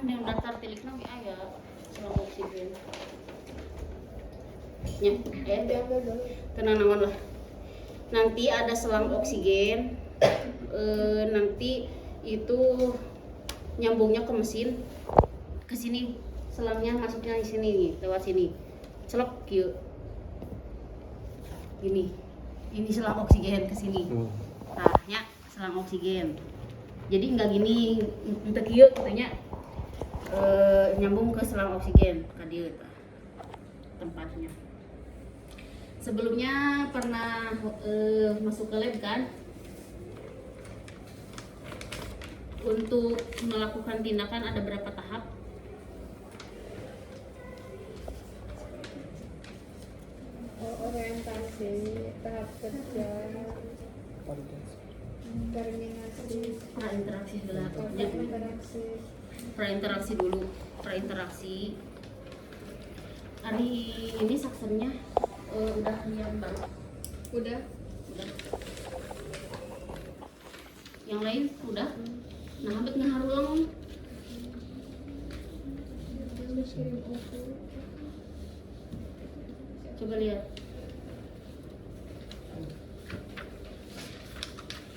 yang daftar tilikna ge aya selang oksigen. Nya, tenang naon lah. Nanti ada selang oksigen. Nanti itu nyambungnya ke mesin. Ke sini selangnya masuknya di sini nih, lewat sini. Celok kieu. Ini selang oksigen ke sini. Nah, nya selang oksigen. Jadi nggak gini untuk kieu katanya nyambung ke selang oksigen ka dieu tempatnya. Sebelumnya pernah masuk ke lab kan? Untuk melakukan tindakan ada berapa tahap? Orientasi, tahap kerja, terminasi, Prainteraksi dulu. interaksi. Prainteraksi dulu. Prainteraksi. Hari ini saksennya udah yang baru. Udah. Yang lain udah. Nah, hampir ngaharulang. Coba lihat.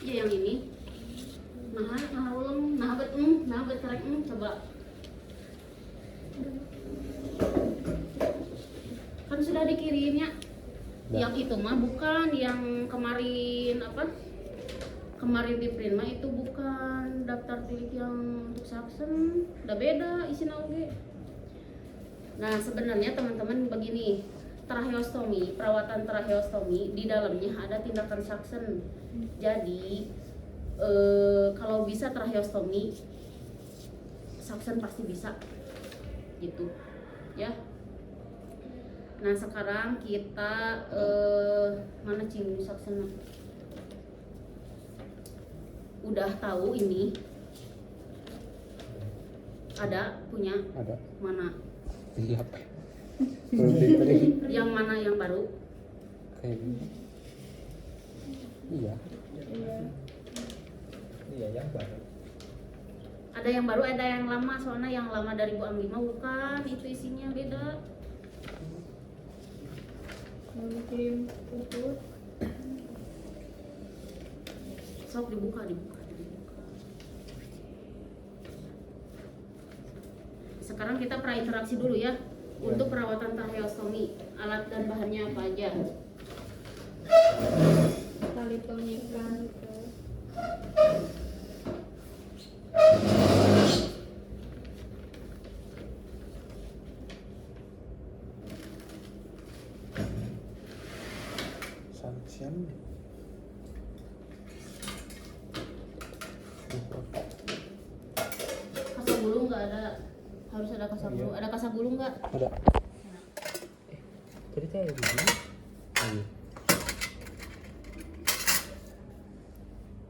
Ya yang ini. Nah, ngaharulang, nah hampir karek coba. Kan sudah dikirimnya. Yang itu mah bukan yang kemarin apa? Kemarin di print mah itu bukan daftar tilik yang untuk saksen, udah beda isinya oke. Nah sebenarnya teman-teman begini, tracheostomi, perawatan tracheostomi di dalamnya ada tindakan saksen. Jadi kalau bisa tracheostomi, saksen pasti bisa, gitu, ya. Nah sekarang kita mana cing saksen? Udah tahu ini ada punya Ada. mana Iya. yang mana yang baru Kayak gini. Iya. Iya yang baru. ada yang baru ada yang lama soalnya yang lama dari Bu Amli mah bukan itu isinya beda. Mau kirim foto. Sok dibuka. Sekarang kita prainteraksi dulu ya. Untuk perawatan tracheostomi, alat dan bahannya apa aja? Tali pengikat. Sanksian. Kasagulung nggak ada, harus ada kasagulung. Ada kasagulung nggak? Ada. Tadi saya ada di sini. Iya.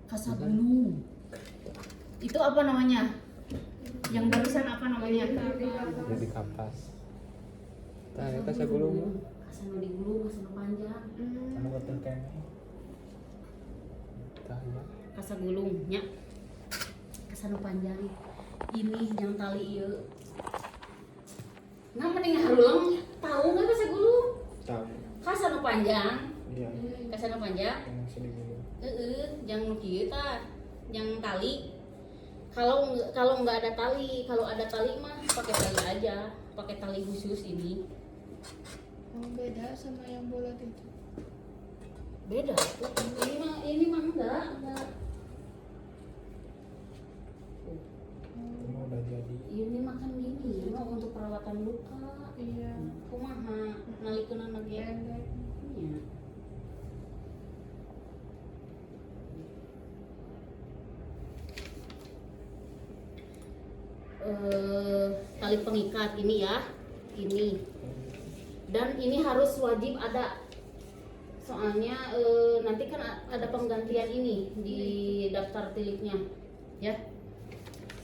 Kasagulung. Itu apa namanya? Yang barusan apa namanya? Jadi kapas. Tadi saya gulung. Kasano digulung, kasano panjang. Kamu betul kan? Tanya. Kasagulungnya. Kasano panjang. Ini yang tali ieu. Nah mending harulang tahu nggak kasagulung? Tahu. Kasano panjang. Iya. Kasano panjang. Yang masih digulung. Yang kieu tah, yang tali. Kalau nggak ada tali, kalau ada tali mah pakai tali aja, pakai tali khusus ini. Oh, beda sama yang bulat itu. Beda. Ini mah enggak. Ini udah jadi. Ini makan gini, ini mah untuk perawatan luka. Iya. Kumaha nalikeun lagi ya. Pendek. Iya. Tali pengikat ini ya, ini, dan ini harus wajib ada, soalnya nanti kan ada penggantian ini di daftar tiliknya, ya.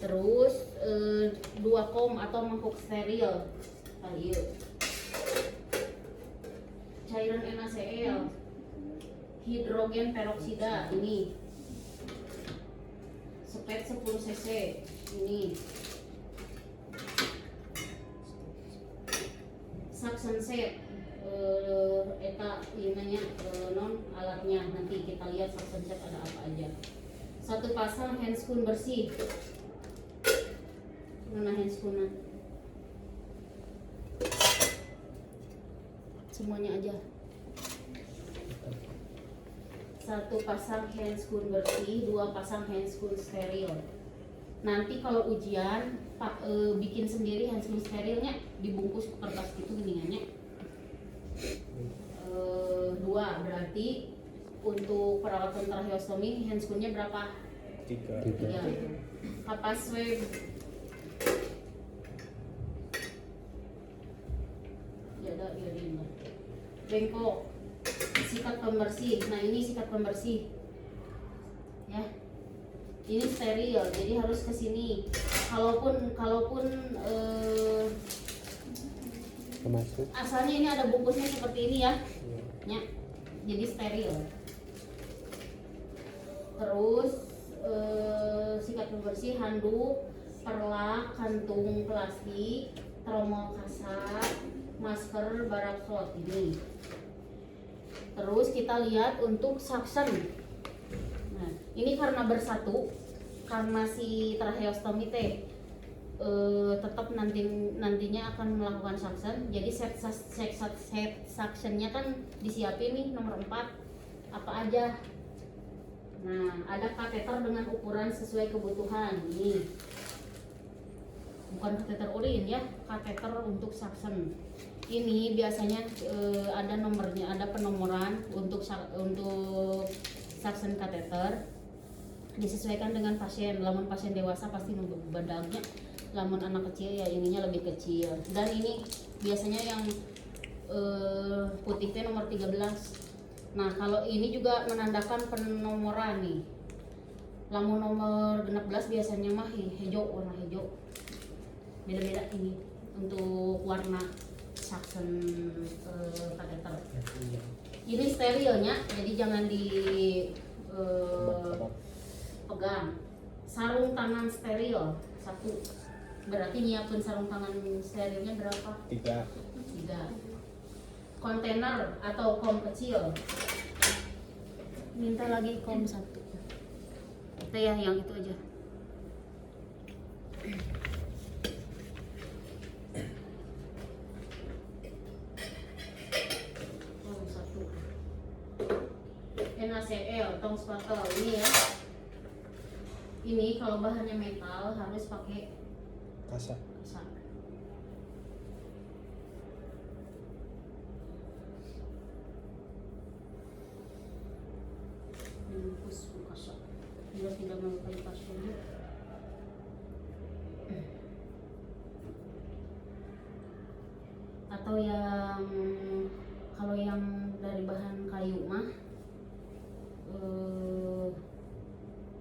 Terus 2 kom atau mangkuk steril, ayo, cairan NaCl, hidrogen peroksida ini, spet 10 cc ini. suction set eta inanya non alatnya, nanti kita lihat suction set ada apa aja. 1 pasang handscoon bersih. Mana handscoon? Semuanya aja. 1 pasang handscoon bersih, 2 pasang handscoon steril. Nanti kalau ujian bikin sendiri handscoon sterilnya, dibungkus kertas gitu geningannya. 2 berarti untuk perawatan tracheostomi handscoonnya berapa? 3. Kapas swab. Ya ada ini. Bengkok. Sikat pembersih. Nah ini sikat pembersih. Ya. Ini steril, jadi harus ke sini. Kalaupun Masuk. asalnya ini ada bungkusnya seperti ini ya. Ya. Jadi steril. Terus sikat pembersih, handuk, perlak, kantung plastik, tromol kasar, masker, barakslot ini. Terus kita lihat untuk suction. Nah, ini karena bersatu, karena si tracheostomi teh tetap nantinya akan melakukan suction. Jadi set suctionnya kan disiapin nih nomor 4 apa aja. Nah, ada kateter dengan ukuran sesuai kebutuhan. Ini bukan kateter urin ya, kateter untuk suction. Ini biasanya ada nomornya, ada penomoran untuk suction kateter. Disesuaikan dengan pasien. Lamun pasien dewasa pasti badagnya. Lamun anak kecil ya ininya lebih kecil. Dan ini biasanya yang putihnya nomor 13. Nah, kalau ini juga menandakan penomoran nih. Lamun nomor 16 biasanya mah hijau, warna hijau. Beda-beda ini untuk warna suction kateter. Ini sterilnya, jadi jangan di pegang. Sarung tangan steril 1. Berarti nyiapin sarung tangan sterilnya berapa? 3. Kontainer atau kom kecil. Minta lagi kom 1. Itu ya, yang itu aja. Kom 1. NaCl, tong spatel ini ya. Ini kalau bahannya metal harus pakai Kasak. kasak. Bungkus kasak. Biar tidak melukai pasien. Atau yang kalau yang dari bahan kayu mah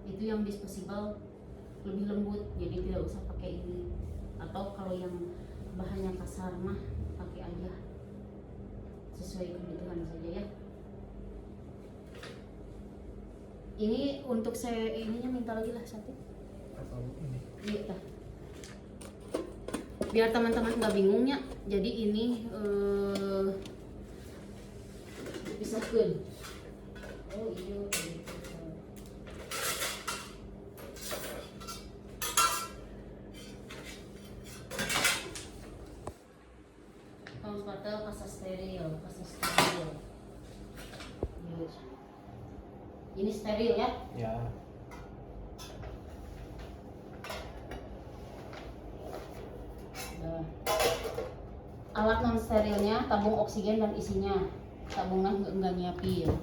itu yang disposable lebih lembut, jadi tidak usah pakai ini. Atau kalau yang bahannya kasar mah pakai aja sesuai kebutuhan saja ya. Ini untuk saya ininya minta lagi lah 1. Apa ini? Iya dah. Biar teman-teman nggak bingungnya, jadi ini dipisahkan. Oh iya. Kalau spatel kasa steril. Yes. Ini steril ya. Ya. Alat non sterilnya, tabung oksigen dan isinya. Tabungnya enggak nyiapin.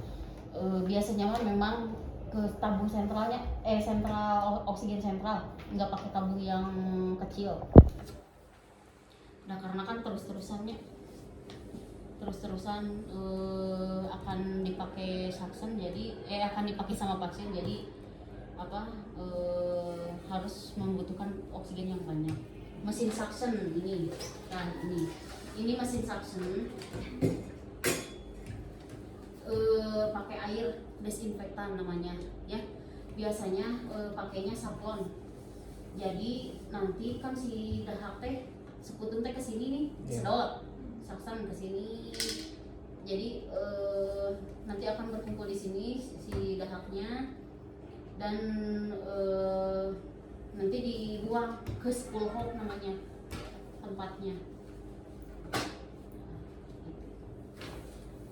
Biasanya mah memang ke tabung sentralnya, sentral oksigen sentral, nggak pakai tabung yang kecil. Nah karena kan terus-terusan akan dipakai suction, jadi akan dipakai sama pasien, jadi harus membutuhkan oksigen yang banyak. Mesin suction ini, nah ini mesin suction pakai air desinfektan namanya ya. Biasanya pakainya sablon. Jadi nanti kan si dahak teh sekutun teh kesini nih, sedot Saksan ke sini. Jadi nanti akan berkumpul di sini si dahaknya dan nanti dibuang ke Schoolhof namanya tempatnya.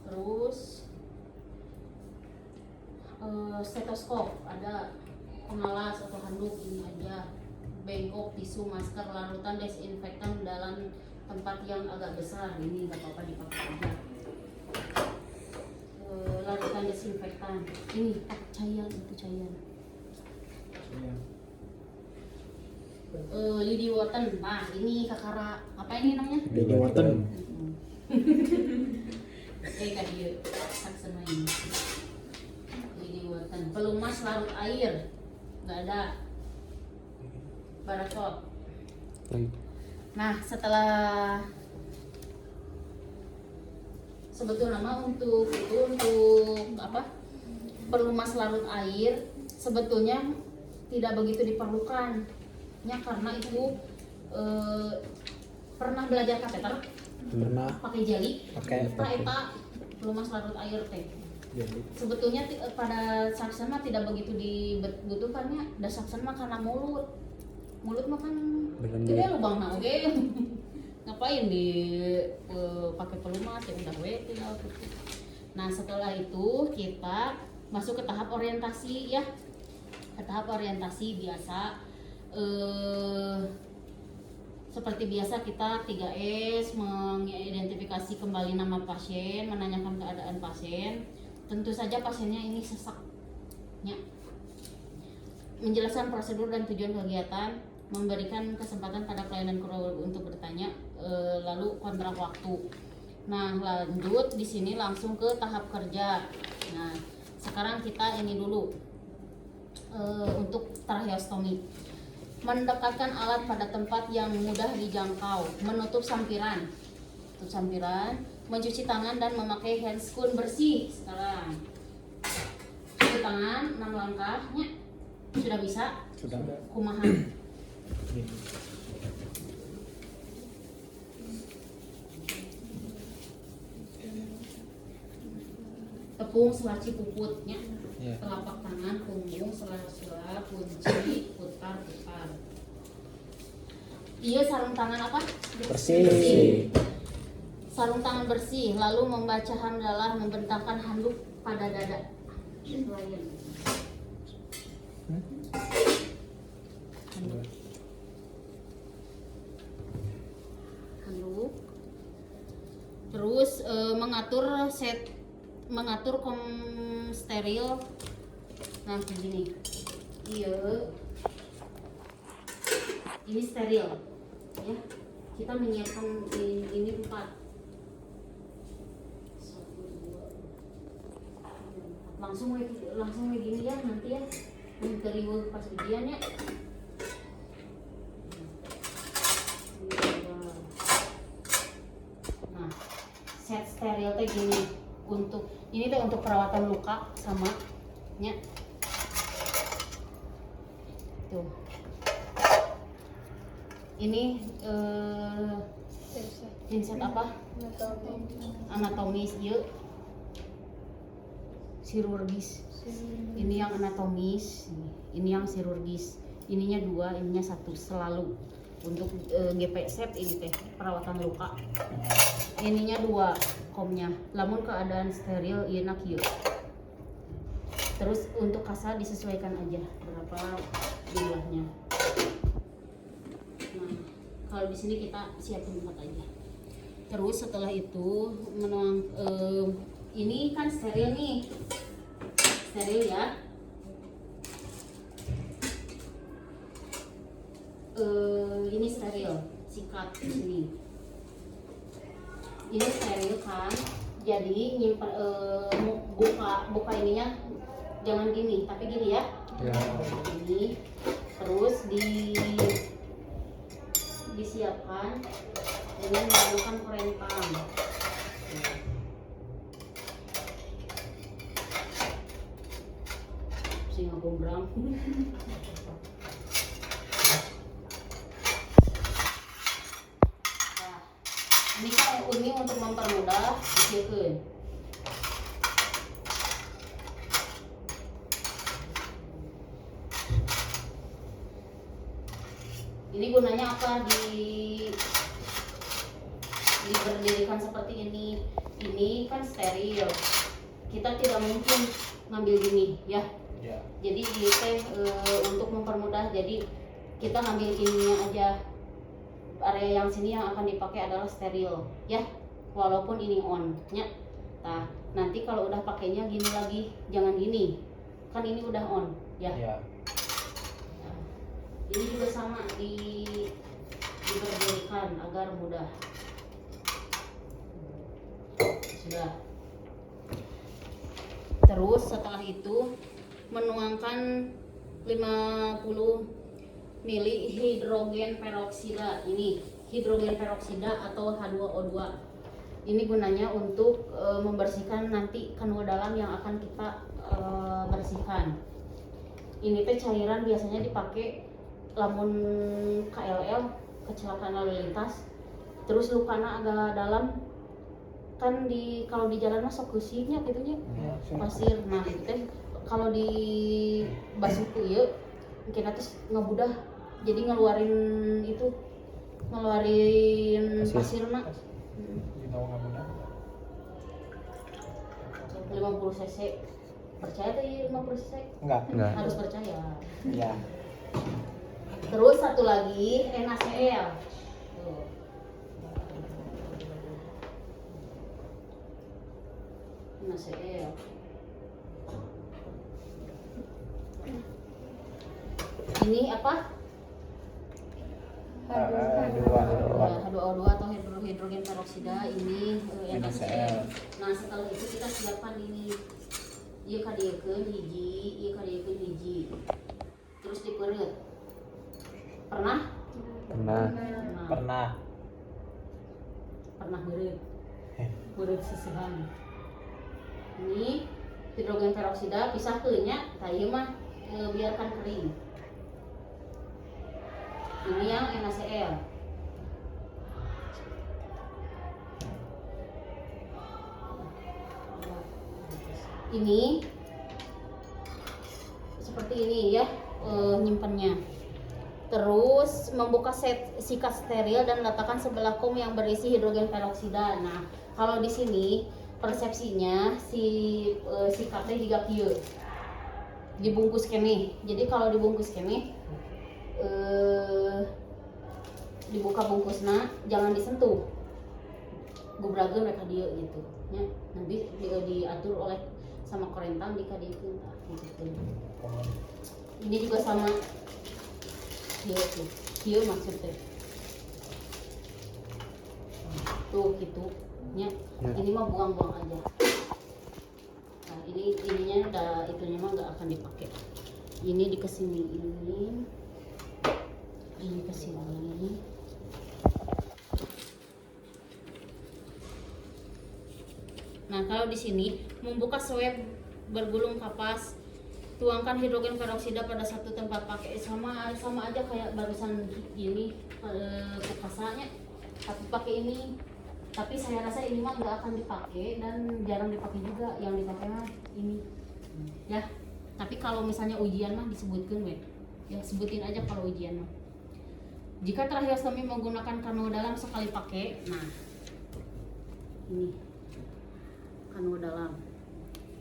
Terus stetoskop ada, pengalas atau handuk ini aja, bengkok, tisu, masker, larutan desinfektan dalam tempat yang agak besar ini nggak apa-apa dipakai aja. Larutan desinfektan ini cairan itu cairan. Lidi Waten, nah ini kakara apa ini namanya? Lidi Waten. Kan dia Saksen ini. Lidi Waten, pelumas larut air nggak ada. Barakot. Nah setelah sebetulnya nama untuk apa, pelumas larut air sebetulnya tidak begitu diperlukan ya, karena itu pernah belajar kateter, Pernah pakai jeli, pakai eta pelumas larut air teh. Sebetulnya pada Saksen mah tidak begitu dibutuhkannya, da Saksen mah karena mulut mah kan gede lubangna oge. Ngapain pakai pelumas ya udah we tinggal gitu. Nah setelah itu kita masuk ke tahap orientasi ya, ke tahap orientasi biasa. Seperti biasa kita 3S, mengidentifikasi kembali nama pasien, menanyakan keadaan pasien. Tentu saja pasiennya ini sesak ya. Menjelaskan prosedur dan tujuan kegiatan, memberikan kesempatan pada pelayanan kru untuk bertanya, lalu kontrak waktu. Nah lanjut di sini langsung ke tahap kerja. Nah sekarang kita ini dulu untuk tracheostomi, mendekatkan alat pada tempat yang mudah dijangkau, menutup sampiran, mencuci tangan dan memakai handscoon bersih. Sekarang cuci tangan 6 langkahnya sudah bisa. Sudah. Kumaha. Tepung selaci puputnya, telapak tangan, punggung, sela-sela, kunci, putar. Iya sarung tangan apa? Bersih. Sarung tangan bersih, lalu membaca hamdalah, membentangkan handuk pada dada. Handuk. Terus mengatur steril. Nah begini, iya ini steril ya, kita menyiapkan ini 4. Langsung gini ya nanti ya, dari pas ujian ya. Nah set steril teh gini, untuk ini tuh untuk perawatan luka sama nya tuh. Ini pinset apa? Anatomis yuk. Chirurgis. Ini yang anatomis, ini yang chirurgis. Ininya 2, ininya 1 selalu. Untuk GP set ini teh perawatan luka. Ininya 2 komnya. Lamun keadaan steril ieu nak yuk. Terus untuk kasa disesuaikan aja berapa jumlahnya. Nah, kalau di sini kita siapin 4 aja. Terus setelah itu ini kan steril nih. Steril ya. Ini steril, sikat di sini. Ini steril kan. Jadi nyimpan buka ininya jangan gini, tapi gini ya. Ya. Ini terus disiapkan dengan menggunakan perempang. Singa gombrang. Nah, ini kan ini ini untuk mempermudah bieukeun. Ini gunanya apa? Diberdirikan seperti ini. Ini kan steril. Kita tidak mungkin ngambil gini, ya. Ya. Jadi ini teh untuk mempermudah. Jadi kita ngambil ininya aja. Area yang sini yang akan dipakai adalah steril, ya. Walaupun ini on, ya. Nah, nanti kalau udah pakainya gini lagi, jangan gini. Kan ini udah on, ya. Ya. Ini juga sama diberdirikan agar mudah. Sudah. Terus setelah itu menuangkan 50 mili hidrogen peroksida. Ini hidrogen peroksida atau H2O2. Ini gunanya untuk membersihkan nanti kanul dalam yang akan kita bersihkan. Ini teh cairan biasanya dipakai lamun KLL, kecelakaan lalu lintas, terus lukana agak dalam, kan kalau di jalan mah sok keusihnya gitu nya, pasir. Nah itu teh kalau di basuh ieu mungkin atus ngebudah, jadi ngeluarin pasirna. 50 cc. Percaya tuh 50 cc? Enggak. Harus percaya. Ya. Terus satu lagi NaCl. Tuh. NaCl. Ini apa? H2O2 atau hidrogen peroksida. Ini NaCl. Nah setelah itu kita siapkan ini. Ieu kadiekeun hiji, terus dipereut. Pernah meureut sisihan. Ini hidrogen peroksida pisahkeun nya, tah ieu mah biarkan kering. Ini yang NaCl. Ini seperti ini ya nyimpannya. Terus membuka sikat steril dan letakkan sebelah kom yang berisi hidrogen peroksida. Nah, kalau di sini persepsinya sikatnya juga kieu. Dibungkus kene. Jadi kalau dibungkus kene dibuka bungkusna, jangan disentuh. Gubrageun mereka dieu gitu. Ya, nanti diatur oleh sama korentang jika diikut gitu. Ini juga sama kieu maksudnya tuh gitu nya. Ini mah buang-buang aja. Nah ininya udah itunya mah nggak akan dipakai. Ini dikesini, ini kesini. Nah kalau di sini membuka swab bergulung kapas, tuangkan hidrogen peroksida pada satu tempat, pakai sama aja kayak barusan ini kupasanya, tapi pakai ini. Tapi saya rasa ini mah nggak akan dipakai dan jarang dipakai juga. Yang dipakai mah ini, ya. Tapi kalau misalnya ujian mah disebutkan, ya sebutin aja kalau ujian mah. Jika tracheostomi menggunakan kanul dalam sekali pakai, nah ini kanul dalam.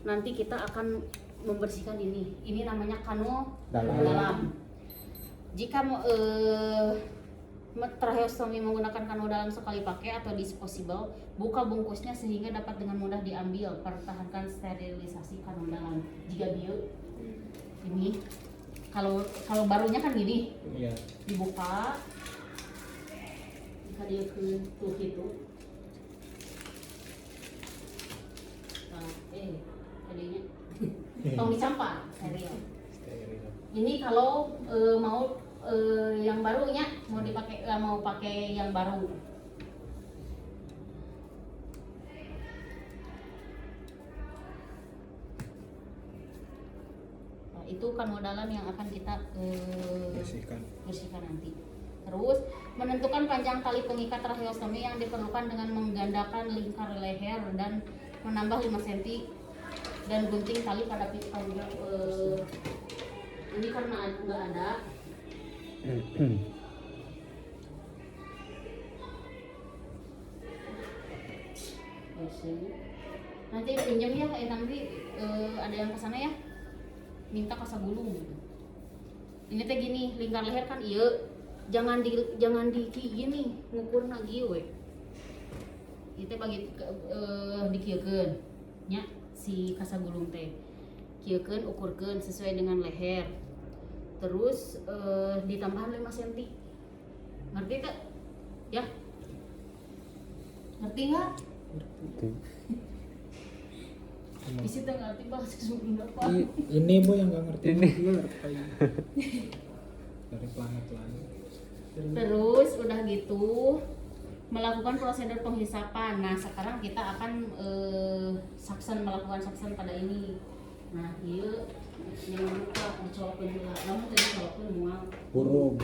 Nanti kita akan membersihkan ini. Ini namanya kanul dalam. Jika tracheostomi menggunakan kanul dalam sekali pakai atau disposable, buka bungkusnya sehingga dapat dengan mudah diambil. Pertahankan sterilisasi kanul dalam. Jika ini kalau barunya kan gini, iya. Dibuka, jika dia tuh gitu. Nah, tadinya tong dicampur steril. Ini kalau mau yang barunya mau dipakai, mau pakai yang baru. Nah, itu kanul dalam yang akan kita bersihkan nanti. Terus menentukan panjang tali pengikat tracheostomi yang diperlukan dengan menggandakan lingkar leher dan menambah 5 cm dan gunting tali pada panjang ini karena nggak ada. Nanti pinjam ya, nanti ada yang kesana ya, minta kasagulung gitu. Ini teh gini, lingkar leher kan iya, jangan di gini ngukur lagi we. Itu bagi dikieukeun nya si kasagulung teh. Kieukeun ukurkeun sesuai dengan leher. Terus ditambahan 5 cm. Ngerti tak? Ya. Ngerti nggak? Di situ ngerti bahasa Sunda apa? Ini Bu yang nggak ngerti ini dari planet lain. Terus udah gitu melakukan prosedur penghisapan. Nah sekarang kita akan melakukan saksen pada ini. Nah iya yang buka dicolokin dulu. Kamu tadi colokin mual. Burung.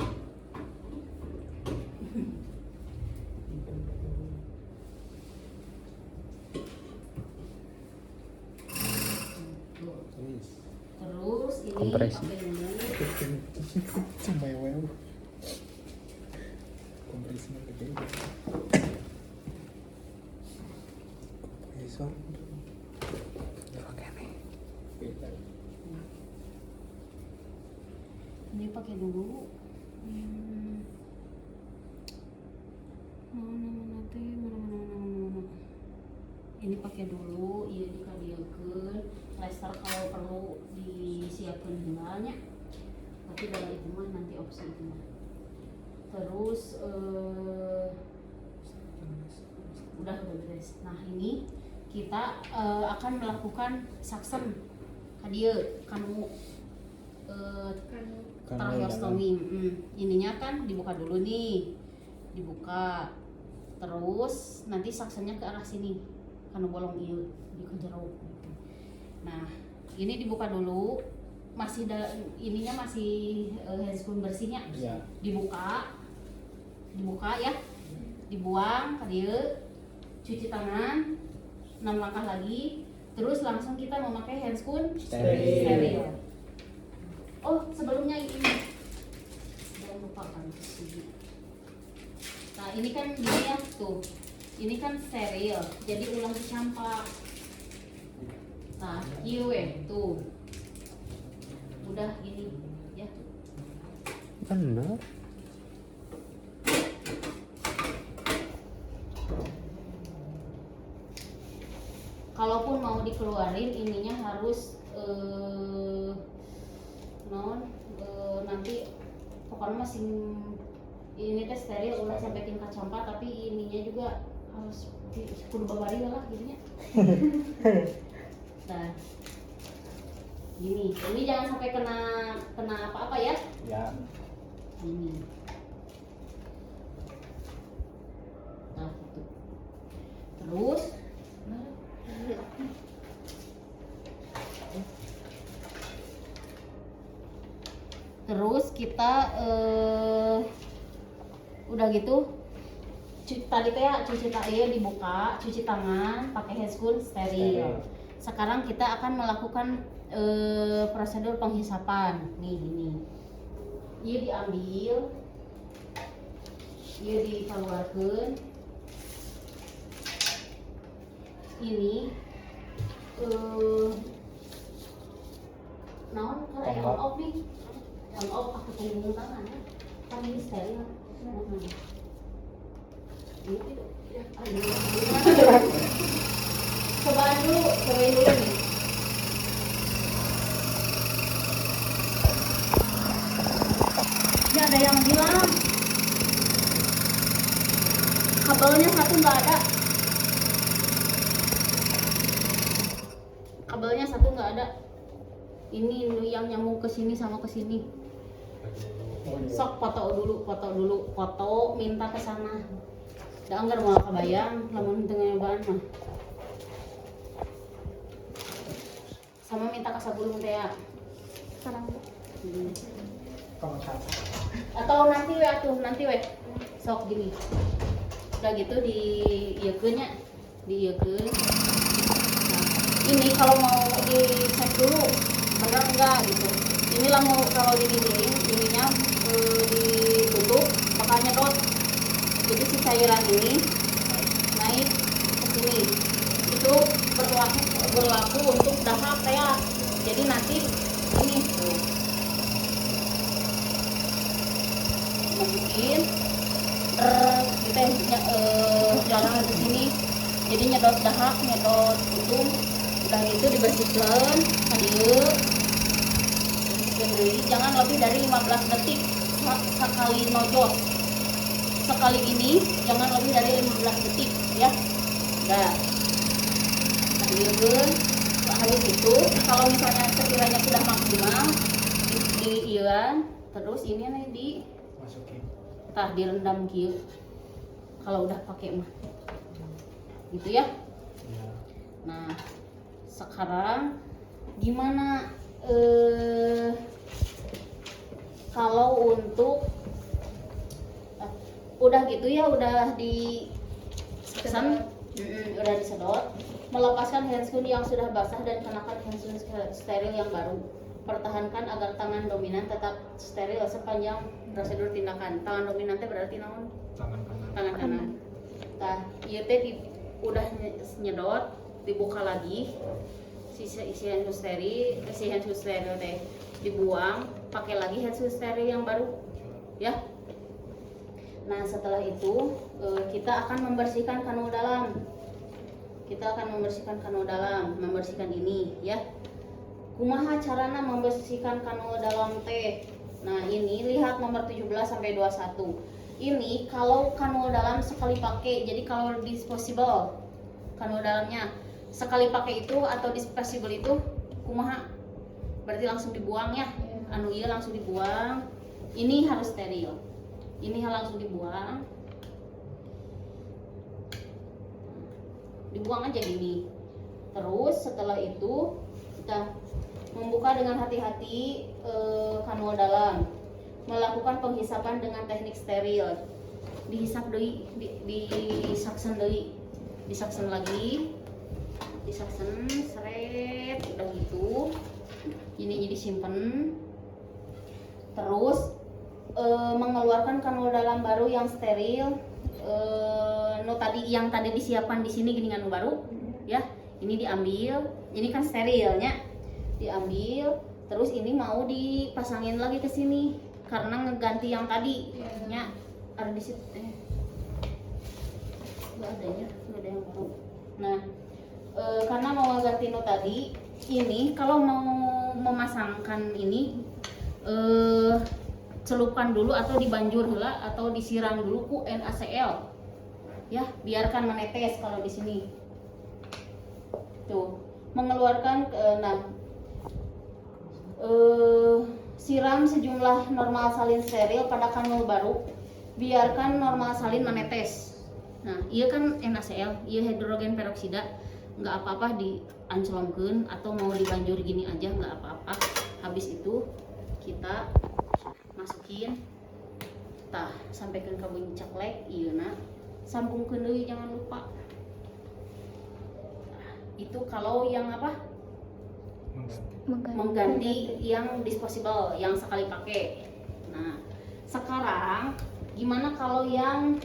Terus ini Kompresi. pakai dulu. Sampai wow. Kompresinya gede. Besok. Oke nih. Ini pakai dulu. Mana. Ini pakai dulu, iya dikadieukeun. Plester kalau perlu disiapkan hilangnya. Tapi dalam itu mah nanti opsi itu mah. Terus udah beres. Nah ini kita akan melakukan saksen kadieu kanu tracheostomi. Ininya kan dibuka dulu nih, dibuka. Terus nanti saksennya ke arah sini, kanu bolong ieu di jero. Gitu. Nah ini dibuka dulu, masih ininya masih handscoon bersihnya. Iya. Dibuka ya, dibuang ke dia, cuci tangan, 6 langkah lagi, terus langsung kita memakai handscoon steril. Oh sebelumnya ini jangan lupa kan. Nah ini kan gini ya tuh, ini kan steril, jadi ulang dicampak. Nah iya tuh, udah gini ya. Benar. Kalaupun mau dikeluarin ininya harus nanti pokoknya masih ini teh steril ulah sampai tingkat campak, tapi ininya juga harus kudu babari lah gitunya. Nah ini jangan sampai kena apa-apa ya. Ya. Ini nah itu terus kita udah gitu tadi teh cuci tangan dibuka, cuci tangan pakai handscoon steril. Sekarang kita akan melakukan prosedur penghisapan. Nih ini ia diambil, ia dikeluarkan. Ini naon kalau yang off nih, yang off aku tunggu tangan ya, kan ini steril. Ini ya, cobain dulu nih. Ini ada yang bilang kabelnya satu nggak ada. Kabelnya satu nggak ada. Ini yang nyambung ke sini sama ke sini. Sok foto dulu, minta ke sana. Da anggar mau kebayang, lamun tengah nyobaan mah. Sama minta ke sabulung teh ya. Sekarang Kamu Atau nanti we sok gini. Udah gitu di ieukeun nya, di ieukeun. Nah, ini kalau mau dicek dulu bener enggak gitu. Ini lah mau kalau diginiin ininya ditutup bakal nyedot. Jadi si cairan ini naik ke sini. Itu berlaku untuk dahak ya. Jadi nanti ini tuh masukin kita jalan ke sini. Jadi nyedot dahak, nyedot utung. Udah itu dibersihkan, hadieu. Jangan lebih dari 15 detik sekali nojos. Sekali ini jangan lebih dari 15 detik ya. Udah. Hadieukeun. Habis itu kalau misalnya sekiranya sudah maksimal di ieuan, terus ini nih di Masukin. tah direndam kieu. Kalau udah pakai mah. Gitu ya. Ya. Nah, sekarang gimana kalau untuk udah gitu ya, udah di udah disedot, melepaskan handscoon yang sudah basah dan kenakan handscoon steril yang baru. Pertahankan agar tangan dominan tetap steril sepanjang prosedur tindakan. Tangan dominan teh berarti naon? Tangan kanan. Tangan kanan. Tah, ieu teh udah nyedot, dibuka lagi. Si handscoon steril teh dibuang, pakai lagi handscoon steril yang baru. Ya. Nah, setelah itu kita akan membersihkan kanul dalam. Membersihkan ini ya. Kumaha carana membersihkan kanul dalam teh? Nah, ini lihat nomor 17 sampai 21. Ini kalau kanul dalam sekali pakai, jadi kalau disposable kanul dalamnya sekali pakai itu atau disposable itu kumaha? Berarti langsung dibuang ya. Anu ieu langsung dibuang. Ini harus steril. Ini langsung dibuang. Dibuang aja gini. Terus setelah itu kita membuka dengan hati-hati kanul dalam. Melakukan penghisapan dengan teknik steril. Dihisap deui, disaksen deui. Disaksen lagi. Disaksen seret udah gitu. Ini disimpan. Terus mengeluarkan kanul dalam baru yang steril. Yang tadi disiapkan di sini gini anu baru ya. Ini diambil, ini kan sterilnya. Diambil, terus ini mau dipasangin lagi ke sini karena ngeganti yang tadi. Ya, ada di situ. Enggak ada yang baru. Nah, karena mau ganti no tadi, ini kalau mau memasangkan ini celupkan dulu atau dibanjur heula atau disiram dulu ku NaCl. Ya, biarkan menetes kalau di sini. Tuh, mengeluarkan siram sejumlah normal salin steril pada kanul baru. Biarkan normal salin menetes. Nah, iya kan NaCl, iya hidrogen peroksida. Nggak apa-apa dianclomkeun atau mau dibanjur gini aja nggak apa-apa. Habis itu kita masukin tah sampaikan ke bunyi ceklek ieuna sambungkeun deui jangan lupa. Itu kalau yang apa? Mengganti yang disposable, yang sekali pakai. Nah, sekarang gimana kalau yang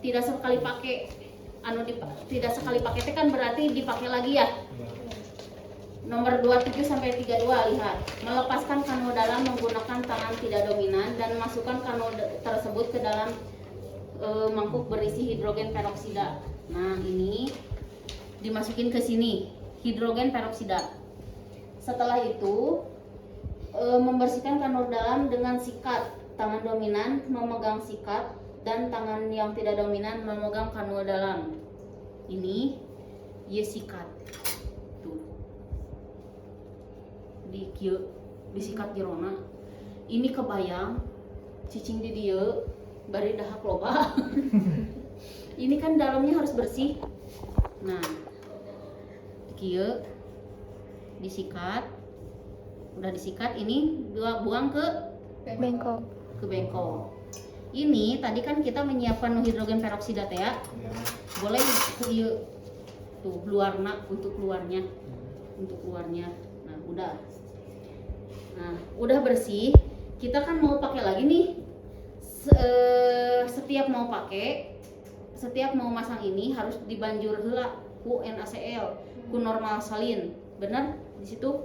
tidak sekali pakai? Tidak sekali pakai itu kan berarti dipakai lagi ya. Nomor 27 sampai 32 lihat. Melepaskan kanul dalam menggunakan tangan tidak dominan dan masukkan kanul tersebut ke dalam mangkuk berisi hidrogen peroksida. Nah, ini dimasukin ke sini hidrogen peroksida. Setelah itu membersihkan kanul dalam dengan sikat. Tangan dominan memegang sikat dan tangan yang tidak dominan memegang kanul dalam. Ini sikat. Tuh. Disikat jerona. Ini kebayang cicing di dieu bari dahak loba. Ini kan dalamnya harus bersih. Nah, kieu disikat udah disikat, ini buang ke Bengkok. bengkok. Ini tadi kan kita menyiapkan hidrogen peroksida teh ya. Ya. Boleh ieu tuh luarna untuk keluarnya. Nah, udah bersih. Kita kan mau pakai lagi nih. Setiap mau masang ini harus dibanjur heula ku NaCl, ku normal salin. Bener di situ?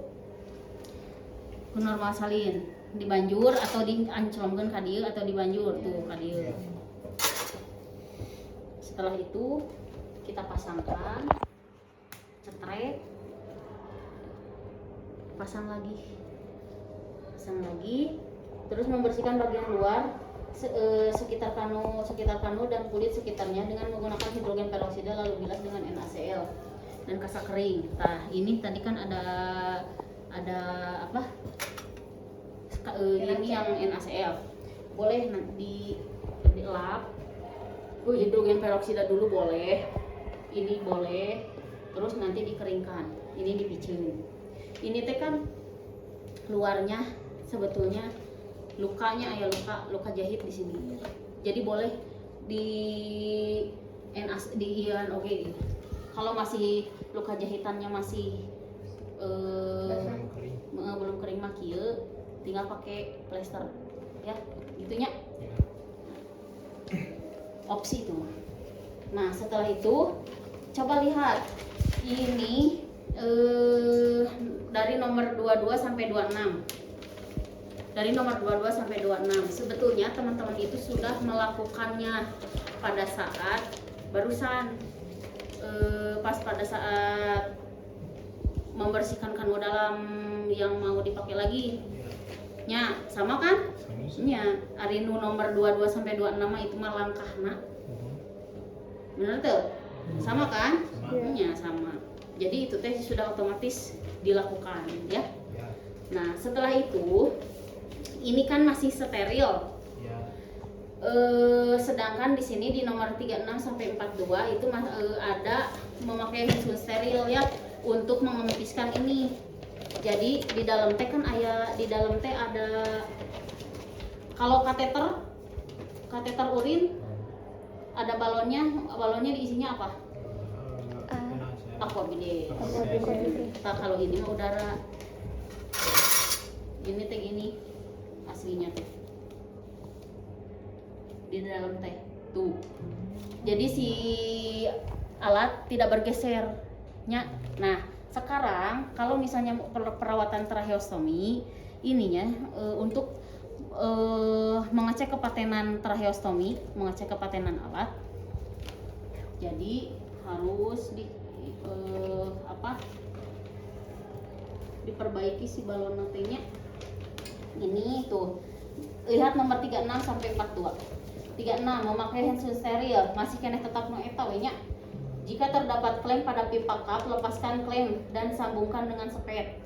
Ku normal salin dibanjur atau dianclongkeun ka dieu atau dibanjur tuh ka dieu. Setelah itu kita pasangkan, cetrek, pasang lagi, terus membersihkan bagian luar sekitar kanu dan kulit sekitarnya dengan menggunakan hidrogen peroksida lalu bilas dengan NaCl dan kasak kering. Nah, ini tadi kan ada apa? Ini yang NaCl. Boleh dilap. Hidrogen peroksida dulu boleh. Ini boleh. Terus nanti dikeringkan. Ini dipicin. Ini teh kan luarnya sebetulnya lukanya luka jahit di sini. Jadi boleh di ian oke. Kalau masih luka jahitannya masih belum kering mah kieu tinggal pakai plester ya gitunya. Ya. Opsi itu. Nah, setelah itu coba lihat ini dari nomor 22 sampai 26. Dari nomor 22 sampai 26. Sebetulnya teman-teman itu sudah melakukannya pada saat barusan pada saat membersihkan kanu dalam yang mau dipakai lagi. Nya, sama kan? Nya, ari nu nomor 22 sampai 26 itu mah langkahna. Bener tuh? Sama kan? Nya, sama. Jadi itu teh sudah otomatis dilakukan ya. Nah, setelah itu ini kan masih steril. Ya. Sedangkan di sini di nomor 36 sampai 42 itu ada memakai hand steril ya untuk mengemiskan ini. Jadi di dalam teh kan ada kalau kateter urin ada balonnya diisinya apa? Aquabidet. Nah, kalau ini mah udara. Ini teh gini aslinya teh di dalam teh tuh. Jadi si alat tidak bergeser nya. Nah, sekarang kalau misalnya perawatan tracheostomi ininya untuk mengecek kepatenan tracheostomi, mengecek kepatenan alat. Jadi harus diperbaiki si balon nantinya. Ini tuh. Lihat nomor 36 sampai 42. 36 memakai hand steril, masih keneh tetap nu eta we nya. Jika terdapat klem pada pipa kap, lepaskan klem dan sambungkan dengan spet.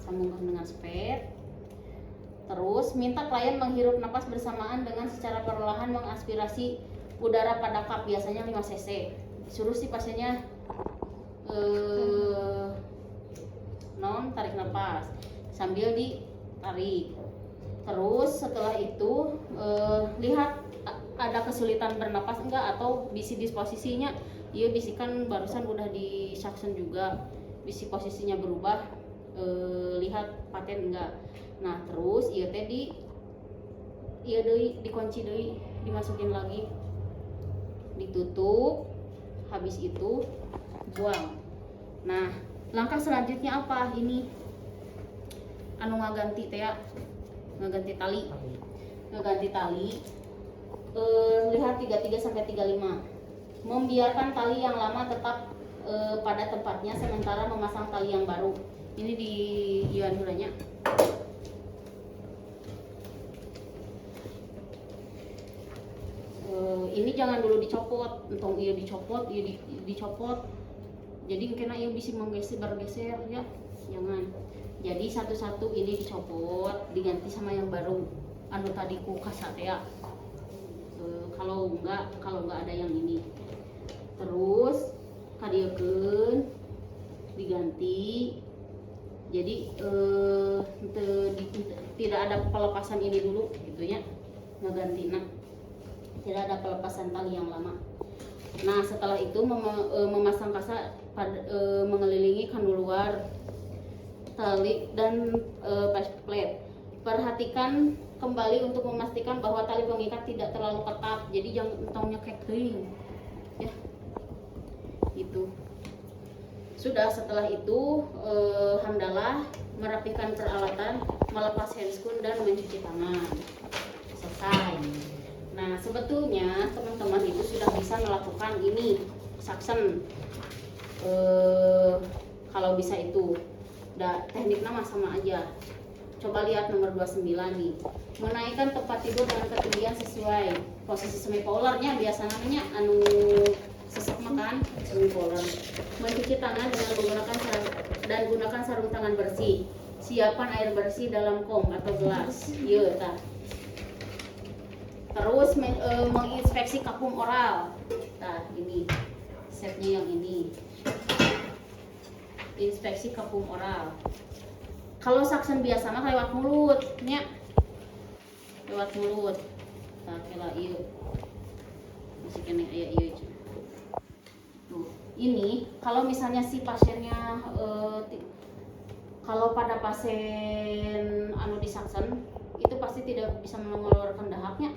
Terus minta klien menghirup napas bersamaan dengan secara perlahan mengaspirasi udara pada kap, biasanya 5 cc. Suruh si pasiennya tarik napas sambil ditarik. Terus setelah itu lihat ada kesulitan bernapas enggak atau bisi disposisinya. Iya, bisikan barusan udah di suction juga, bisi posisinya berubah, lihat paten enggak. Nah, terus iya teh dikunci deui, dimasukin lagi, ditutup, habis itu buang. Nah, langkah selanjutnya apa? Ini anu ngaganti teh ya, ngaganti tali. Lihat 33 sampai 35. Membiarkan tali yang lama tetap pada tempatnya sementara memasang tali yang baru. Ini di ian hulanya. Ini jangan dulu dicopot, entong iya dicopot. Jadi kena iya bisa bergeser ya. Jangan. Jadi satu-satu ini dicopot, diganti sama yang baru. Anu tadi ku kasat ya. Kalau enggak ada yang ini. Terus kadiekeun diganti Jadi tidak ada pelepasan ini dulu gitu ya, ngegantina. Tidak ada pelepasan tali yang lama. Nah setelah itu memasang kasa mengelilingi kanul luar tali dan plate. Perhatikan kembali untuk memastikan bahwa tali pengikat tidak terlalu ketat, jadi jangan entongnya kekering ya. Itu sudah. Setelah itu hamdalah merapikan peralatan, melepas handscoon dan mencuci tangan. Selesai. Nah sebetulnya teman-teman itu sudah bisa melakukan ini suction kalau bisa itu. Tekniknya mah sama aja. Coba lihat nomor 29 nih. Menaikkan tempat tidur dengan ketinggian sesuai posisi semipolarnya, biasa namanya anu sesek makan semipolar. Mencuci tangan dengan gunakan sarung tangan bersih. Siapkan air bersih dalam kom atau gelas. Iya tah. Terus menginspeksi kapung oral. Nah, ini setnya yang ini. Inspeksi kapung oral. Kalau suction biasa mah lewat mulut, nya. Lewat mulut. Nah, kela ieu. Masih kena aya ieu. Tuh, ini kalau misalnya si pasiennya kalau pada pasien anu di suction itu pasti tidak bisa mengeluarkan dahaknya.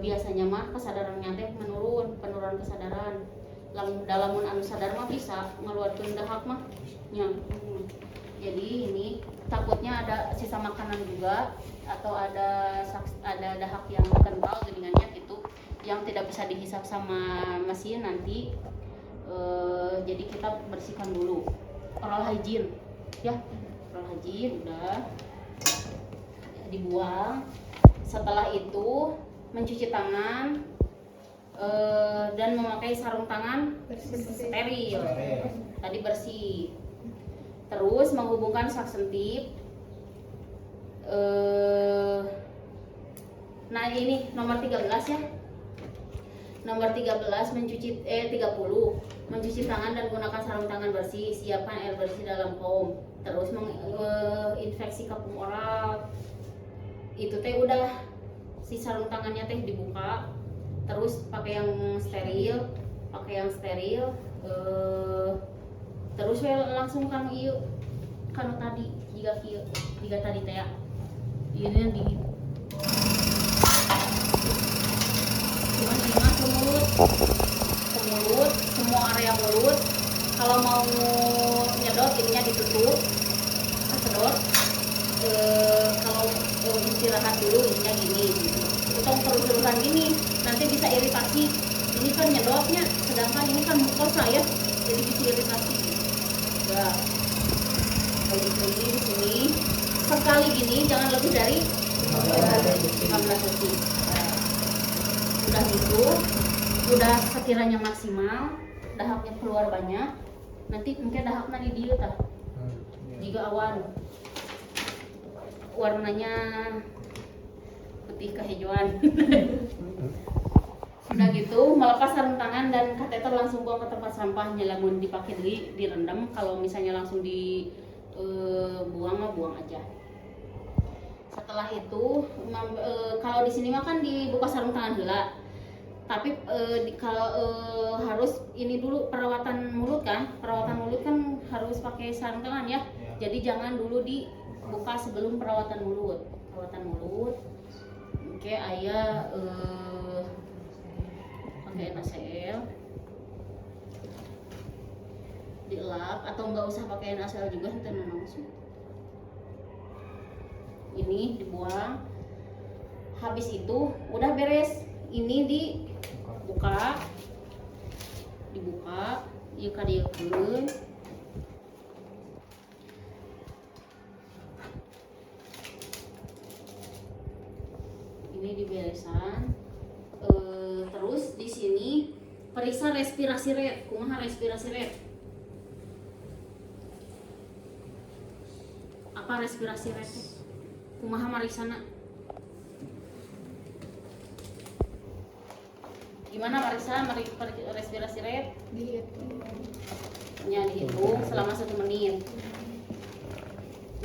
Biasanya mah kesadarannya teh penurunan kesadaran. Dalamun anu sadar mah bisa ngeluarkeun dahak mah nya. Jadi ini takutnya ada sisa makanan juga atau ada dahak yang kental geningannya gitu yang tidak bisa dihisap sama mesin nanti. Jadi kita bersihkan dulu. Oral hygiene ya. Oral hygiene udah dibuang. Setelah itu mencuci tangan dan memakai sarung tangan steril. Tadi bersih. Terus menghubungkan suction tip. Nah ini nomor 13 ya. Nomor 13 30 mencuci tangan dan gunakan sarung tangan bersih. Siapkan air bersih dalam kom. Terus menginfeksi kapung oral. Itu teh udah si sarung tangannya teh dibuka. Terus pakai yang steril, terus langsung kanu ieu kanu tadi jika tadi teh ya. Ini di cuman lima ke mulut, semua area mulut. Kalau mau nyedot ininya ditutup, sedot. Kalau istirahat dulu ininya gini. Tong terus-terusan gini nanti bisa iritasi. Ini kan nyedotnya, sedangkan ini kan mukosa ya, jadi bisa iritasi. Ya, kalau di sini sekali gini jangan lebih dari 15 detik. Udah gitu, udah sekiranya maksimal, dahaknya keluar banyak. Nanti mungkin dahaknya di dieu tah. Jika awan warnanya putih kehijauan. Udah gitu melepas sarung tangan dan kateter langsung buang ke tempat sampah. Lamun dipakai deui direndam. Kalau misalnya langsung dibuang mah buang aja. Setelah itu kalau di sini mah kan dibuka sarung tangan heula. Tapi kalau harus ini dulu perawatan mulut kan harus pakai sarung tangan ya. Jadi jangan dulu dibuka sebelum perawatan mulut. Oke, ayah pakai NaCl dielap atau nggak usah pakai NaCl juga nanti langsung. Ini dibuang. Habis itu udah beres. Ini dibuka, ieu kadiekeun. Ini diberesan. Terus di sini periksa respirasi rate. Kumaha respirasi rate? Apa respirasi rate? Kumaha marisana? Gimana Marisa respirasi rate? Nya dihitung selama 1 menit.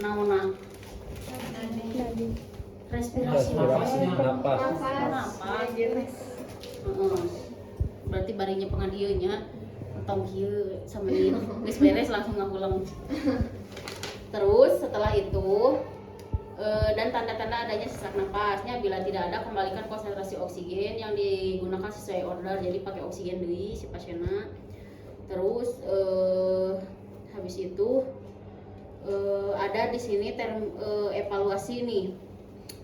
Naona respirasi Napas. Berarti barinya pengadieunya tong kieu samenit geus beres langsung ngapulang. Terus setelah itu dan tanda-tanda adanya sesak napasnya, bila tidak ada kembalikan konsentrasi oksigen yang digunakan sesuai order, jadi pakai oksigen deui si pasienna. Terus habis itu ada di sini evaluasi nih.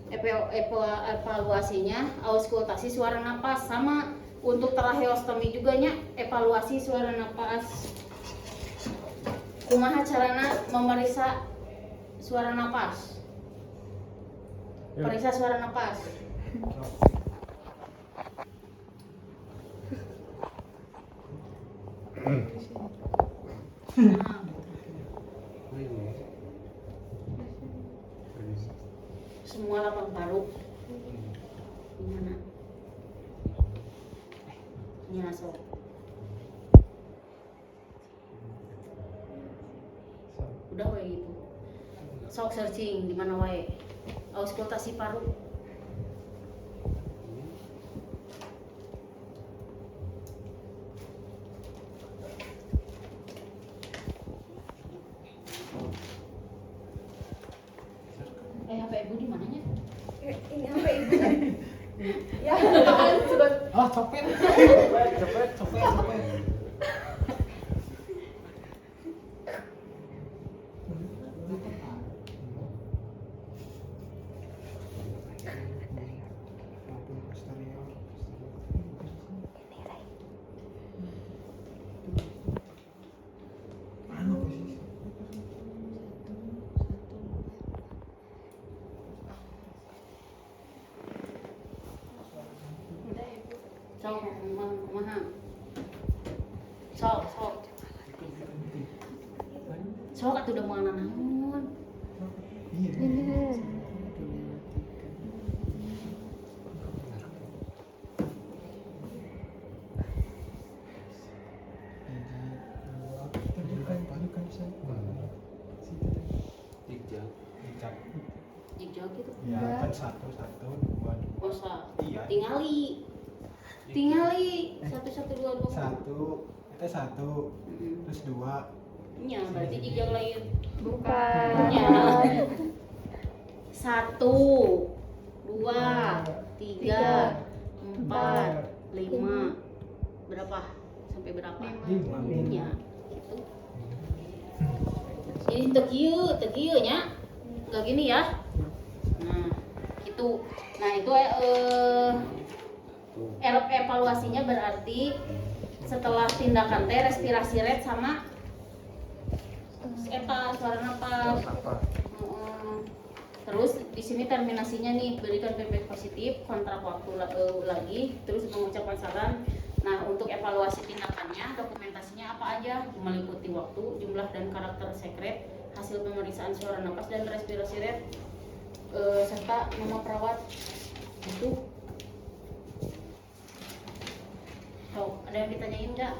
Evaluasinya auskultasi suara napas, sama untuk tracheostomi juga nya evaluasi suara napas. Kumaha carana memeriksa suara napas? Periksa suara napas. Nah, semua lapang paru. Gimana? Nya sok. Udah wae gitu. Sok searching di mana wae. Auskultasi paru. HP ibu di mananya? Ini apa ibu? Ya, Ah, copet. Copet. Sok kumaha? Sok. Sok atuh udah mau naon. Jejak gitu. Ya kan satu, dua. Kosa. Iya. Tingali 1 1 2 2. Satu, terus 2. Nya berarti jejak lain. bukan. Nya. 1 2 3 4 5. Berapa? Sampai berapa? 5. Nya. Gitu. Jadi tekieu nya. Enggak gini ya. Nah, gitu. Nah, itu evaluasinya berarti setelah tindakan teh respirasi rate sama suara napas. Terus di sini terminasinya nih, berikan feedback positif, kontrak waktu lagi, terus mengucapkan saran. Nah, untuk evaluasi tindakannya, dokumentasinya apa aja? Meliputi waktu, jumlah dan karakter sekret, hasil pemeriksaan suara napas dan respirasi rate, serta nama perawat. Itu. Tuh, ada yang ditanyain nggak?